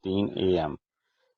3 AM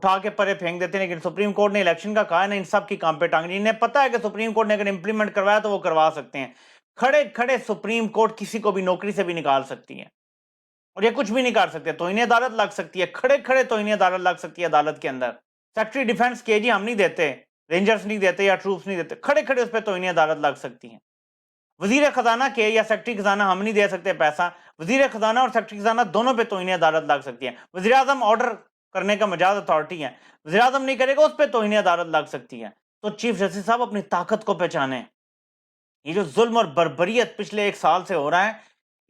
اٹھا کے پرے پھینک دیتے ہیں، لیکن سپریم کورٹ نے الیکشن کا کہا ہے نا، ان سب کی کام پہ ٹانگ، انہیں پتا ہے کہ سپریم کورٹ نے اگر امپلیمنٹ کروایا تو وہ کروا سکتے ہیں. کھڑے کھڑے سپریم کورٹ کسی کو بھی نوکری سے بھی نکال سکتی ہے، اور یہ کچھ بھی نہیں کر سکتے. توہین عدالت لگ سکتی ہے، کھڑے کھڑے توہین عدالت لگ سکتی ہے عدالت کے اندر. سیکٹری ڈیفنس کے جی ہم نہیں دیتے، رینجرز نہیں دیتے یا ٹروپس نہیں دیتے، کھڑے کھڑے اس پہ توہین عدالت لگ سکتی ہیں. وزیر خزانہ کے یا سیکٹری خزانہ ہم نہیں دے سکتے پیسہ، وزیر خزانہ اور سیکٹری خزانہ دونوں پہ توہین عدالت لگ سکتی ہے. وزیر اعظم آرڈر کرنے کا مجاز اتھارٹی ہے، وزیر اعظم نہیں کرے گا اس پہ توہین عدالت لگ سکتی ہے. تو چیف جسٹس صاحب اپنی طاقت کو پہچانیں. یہ جو ظلم اور بربریت پچھلے 1 سال سے ہو رہا ہے،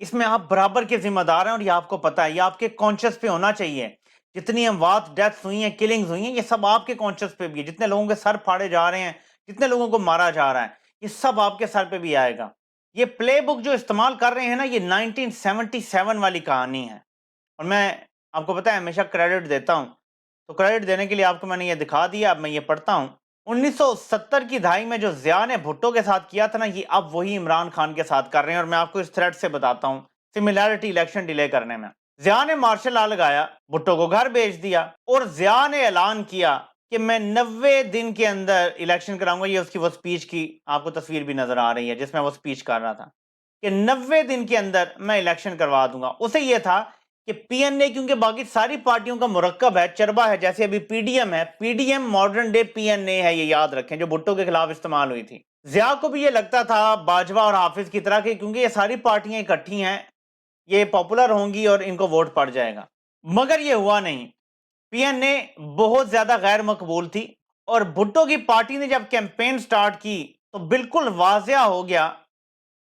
اس میں آپ برابر کے ذمہ دار ہیں، اور یہ آپ کو پتا ہے، یہ آپ کے کانشس پہ ہونا چاہیے. جتنی اموات، ڈیتھس ہوئی ہیں، کلنگز ہوئی ہیں، یہ سب آپ کے کانشس پہ بھی ہے. جتنے لوگوں کے سر پھاڑے جا رہے ہیں، جتنے لوگوں کو مارا جا رہا ہے، یہ سب آپ کے سر پہ بھی آئے گا. یہ پلے بک جو استعمال کر رہے ہیں نا، یہ 1977 والی کہانی ہے. اور میں آپ کو پتا ہے ہمیشہ کریڈٹ دیتا ہوں، تو کریڈٹ دینے کے لیے آپ کو میں نے یہ دکھا دیا. اب میں یہ پڑھتا ہوں. 1970 کی دہائی میں جو ضیاء نے بھٹو کے ساتھ کیا تھا نا، یہ اب وہی عمران خان کے ساتھ کر رہے ہیں. اور میں آپ کو اس تھریڈ سے بتاتا ہوں سملیرٹی الیکشن ڈیلے کرنے میں. ضیاء نے مارشل لا لگایا، بھٹو کو گھر بھیج دیا، اور ضیاء نے اعلان کیا کہ میں 90 دن کے اندر الیکشن کراؤں گا. یہ اس کی وہ سپیچ کی آپ کو تصویر بھی نظر آ رہی ہے جس میں وہ سپیچ کر رہا تھا کہ 90 دن کے اندر میں الیکشن کروا دوں گا. اسے یہ تھا کہ پی این اے کیونکہ باقی ساری پارٹیوں کا مرکب ہے، چربا ہے، جیسے ابھی پی ڈی ایم ہے، P D M modern day P N A ہے، یہ یاد رکھیں، جو بھٹو کے خلاف استعمال ہوئی تھی. ضیاء کو بھی یہ لگتا تھا باجوہ اور حافظ کی طرح کہ کیونکہ یہ ساری پارٹیاں اکٹھی ہیں، یہ پاپولر ہوں گی اور ان کو ووٹ پڑ جائے گا. مگر یہ ہوا نہیں. پی این اے بہت زیادہ غیر مقبول تھی، اور بھٹو کی پارٹی نے جب کیمپین سٹارٹ کی تو بالکل واضح ہو گیا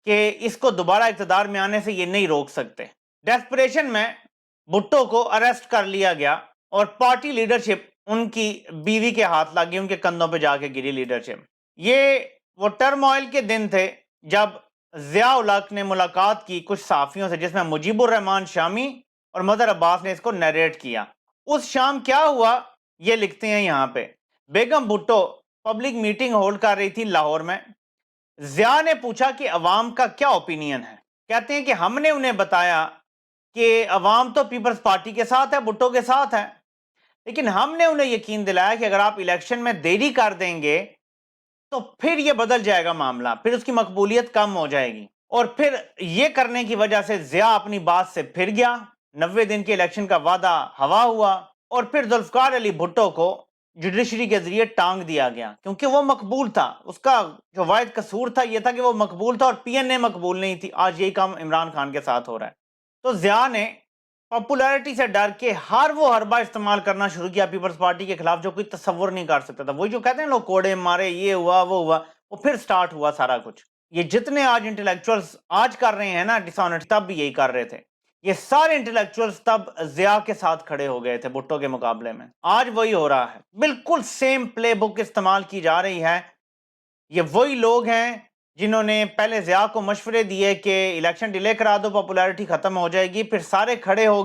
کہ اس کو دوبارہ اقتدار میں آنے سے یہ نہیں روک سکتے. ڈیسپریشن میں بھٹو کو اریسٹ کر لیا گیا، اور پارٹی لیڈرشپ ان کی بیوی کے ہاتھ لگ گئی، ان کے کندھوں پہ جا کے گری لیڈرشپ. یہ وہ ٹرموائل کے دن تھے جب ضیاء الحق نے ملاقات کی کچھ صحافیوں سے، جس میں مجیب الرحمان شامی اور مظہر عباس نے اس کو نیریٹ کیا. اس شام کیا ہوا یہ لکھتے ہیں یہاں پہ. بیگم بھٹو پبلک میٹنگ ہولڈ کر رہی تھی لاہور میں. ضیاء نے پوچھا کہ عوام کا کیا اوپینین ہے. کہتے ہیں کہ ہم نے انہیں بتایا کہ عوام تو پیپلز پارٹی کے ساتھ ہے، بھٹو کے ساتھ ہے، لیکن ہم نے انہیں یقین دلایا کہ اگر آپ الیکشن میں دیری کر دیں گے تو پھر یہ بدل جائے گا معاملہ، پھر اس کی مقبولیت کم ہو جائے گی. اور پھر یہ کرنے کی وجہ سے ضیاء اپنی بات سے پھر گیا. 90 دن کے الیکشن کا وعدہ ہوا ہوا، اور پھر ذوالفقار علی بھٹو کو جوڈیشری کے ذریعے ٹانگ دیا گیا کیونکہ وہ مقبول تھا. اس کا جو واحد قصور تھا یہ تھا کہ وہ مقبول تھا، اور پی این اے مقبول نہیں تھی. آج یہی کام عمران خان کے ساتھ ہو رہا ہے. تو ضیاء نے پاپولیرٹی سے ڈر کے ہر وہ حربہ استعمال کرنا شروع کیا پیپلز پارٹی کے خلاف جو کوئی تصور نہیں کر سکتا تھا. وہی جو کہتے ہیں لوگ کوڑے مارے، یہ ہوا وہ ہوا، وہ پھر سٹارٹ ہوا سارا کچھ. یہ جتنے آج انٹلیکچوئلز آج کر رہے ہیں نا ڈس آنر، تب بھی یہی کر رہے تھے. یہ سارے انٹلیکچوئلز تب ضیاء کے ساتھ کھڑے ہو گئے تھے بھٹو کے مقابلے میں. آج وہی ہو رہا ہے، بالکل سیم پلے بک استعمال کی جا رہی ہے. یہ وہی لوگ ہیں جنہوں نے پہلے ضیاء کو مشورے دیے کہ الیکشن ڈیلے کرا دو، پاپولیرٹی ختم ہو جائے گی، پھر سارے کھڑے ہو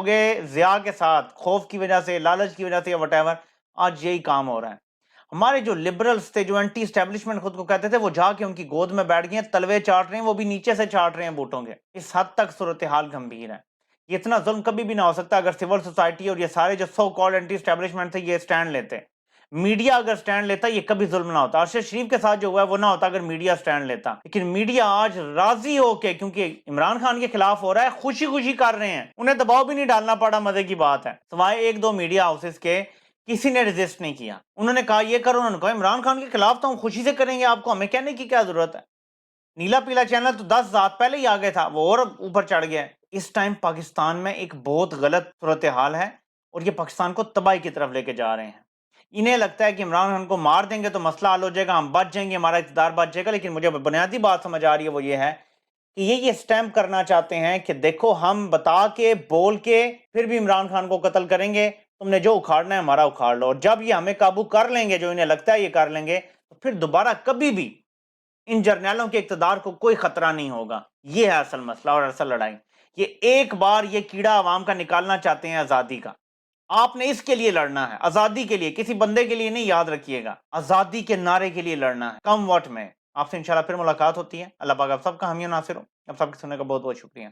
گئے ضیاء کے ساتھ، خوف کی وجہ سے، لالچ کی وجہ سے یا وٹ ایور. آج یہی کام ہو رہا ہے. ہمارے جو لبرلز تھے، جو اینٹی اسٹیبلشمنٹ خود کو کہتے تھے، وہ جا کے ان کی گود میں بیٹھ گئے ہیں، تلوے چاٹ رہے ہیں، وہ بھی نیچے سے چاٹ رہے ہیں بوٹوں کے. اس حد تک صورتحال گمبھیر ہے. یہ اتنا ظلم کبھی بھی نہ ہو سکتا اگر سول سوسائٹی اور یہ سارے جو سو کالڈ اینٹی اسٹیبلشمنٹ تھے یہ سٹینڈ لیتے. میڈیا اگر سٹینڈ لیتا یہ کبھی ظلم نہ ہوتا. ارشد شریف کے ساتھ جو ہوا ہے وہ نہ ہوتا اگر میڈیا سٹینڈ لیتا. لیکن میڈیا آج راضی ہو کے، کیونکہ عمران خان کے خلاف ہو رہا ہے، خوشی خوشی کر رہے ہیں، انہیں دباؤ بھی نہیں ڈالنا پڑا. مزے کی بات ہے، سوائے 1-2 میڈیا ہاؤسز کے کسی نے ریزسٹ نہیں کیا. انہوں نے کہا یہ کرو، انہوں نے کہا عمران خان کے خلاف تو ہم خوشی سے کریں گے، آپ کو ہمیں کہنے کی کیا ضرورت ہے. نیلا پیلا چینل تو 10 ذات پہلے ہی آگے تھا، وہ اور اوپر چڑھ گیا. اس ٹائم پاکستان میں ایک بہت غلط صورتحال ہے، اور یہ پاکستان کو تباہی کی طرف لے کے جا رہے ہیں. انہیں لگتا ہے کہ عمران خان کو مار دیں گے تو مسئلہ حل ہو جائے گا، ہم بچ جائیں گے، ہمارا اقتدار بچ جائے گا. لیکن مجھے بنیادی بات سمجھ آ رہی ہے وہ یہ ہے کہ یہ سٹیمپ کرنا چاہتے ہیں کہ دیکھو ہم بتا کے بول کے پھر بھی عمران خان کو قتل کریں گے، تم نے جو اکھاڑنا ہے ہمارا اکھاڑ لو. اور جب یہ ہمیں قابو کر لیں گے، جو انہیں لگتا ہے یہ کر لیں گے، تو پھر دوبارہ کبھی بھی ان جرنیلوں کے اقتدار کو کوئی خطرہ نہیں ہوگا. یہ ہے اصل مسئلہ اور اصل لڑائی. یہ ایک بار یہ کیڑا عوام کا نکالنا چاہتے ہیں آزادی کا. آپ نے اس کے لیے لڑنا ہے، آزادی کے لیے، کسی بندے کے لیے نہیں. یاد رکھیے گا، آزادی کے نعرے کے لیے لڑنا ہے، کم وقت میں. آپ سے انشاءاللہ پھر ملاقات ہوتی ہے. اللہ پاک آپ سب کا حامی و ناصر ہو. آپ سب کے سننے کا بہت بہت شکریہ.